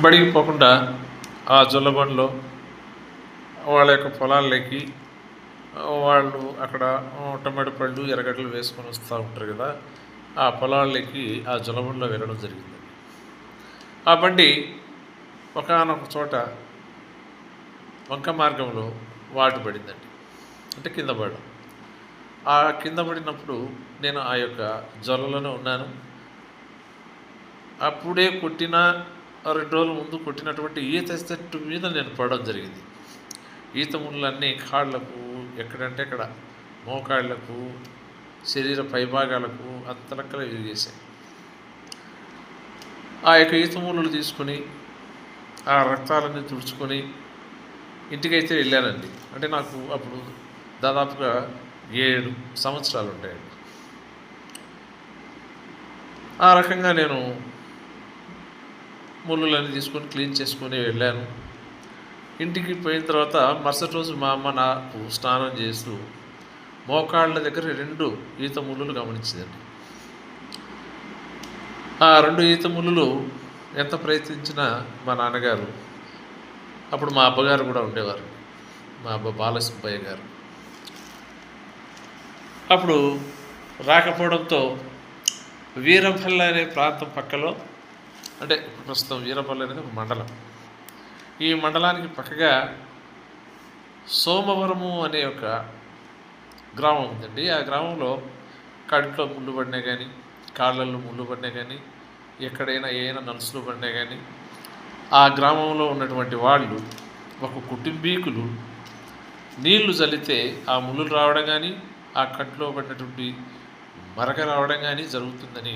బడికి పోకుండా ఆ జొల్లబండిలో వాళ్ళ యొక్క పొలాల్లోకి వాళ్ళు అక్కడ టమాటో పళ్ళు ఎర్రగడ్డలు వేసుకొని వస్తూ ఉంటారు కదా, ఆ పొలాల్లోకి ఆ జొల్లబండిలో వెళ్ళడం జరిగింది. ఆ బండి ఒకానొక చోట వంక మార్గంలో వాటు పడిందండి, అంటే కింద పడడం. ఆ కింద పడినప్పుడు నేను ఆ యొక్క జొల్లలోనే ఉన్నాను. అప్పుడే కొట్టిన 2 రోజుల ముందు కొట్టినటువంటి ఈత చెట్టు మీద నేను పడడం జరిగింది. ఈత ముళ్ళన్నీ కాళ్ళకు ఎక్కడంటే అక్కడ మోకాళ్ళకు, శరీర పైభాగాలకు అంతలక్కల విరిగేశాయి. ఆ యొక్క ఈత ముళ్ళు తీసుకుని ఆ రక్తాలన్నీ తుడుచుకొని ఇంటికైతే వెళ్ళానండి. అంటే నాకు అప్పుడు దాదాపుగా 7 సంవత్సరాలు ఉంటాయండి. ఆ రకంగా నేను ముళ్ళులన్నీ తీసుకొని క్లీన్ చేసుకొని వెళ్ళాను. ఇంటికి పోయిన తర్వాత మరుసటి రోజు మా అమ్మ నాకు స్నానం చేస్తూ మోకాళ్ళ దగ్గర 2 ఈత ముళ్ళులు గమనించిందండి. ఆ 2 ఈత ముళ్ళులు ఎంత ప్రయత్నించినా మా నాన్నగారు, అప్పుడు మా అబ్బగారు కూడా ఉండేవారు, మా అబ్బ బాలసుబ్బయ్య గారు, అప్పుడు రాకపోవడంతో వీరపల్లి అనే ప్రాంతం పక్కలో, అంటే ప్రస్తుతం వీరపల్లి అనేది ఒక మండలం, ఈ మండలానికి పక్కగా సోమవరము అనే ఒక గ్రామం ఉందండి. ఆ గ్రామంలో కంట్లో ముళ్ళు పడినా కానీ, కాళ్ళల్లో ముళ్ళు పడినా కానీ, ఎక్కడైనా ఏమైనా నలుసులు పడినా కానీ, ఆ గ్రామంలో ఉన్నటువంటి వాళ్ళు, ఒక కుటుంబీకులు నీళ్లు చల్లితే ఆ ముళ్ళు రావడం కానీ, ఆ కంట్లో పడినటువంటి మరక రావడం కానీ జరుగుతుందని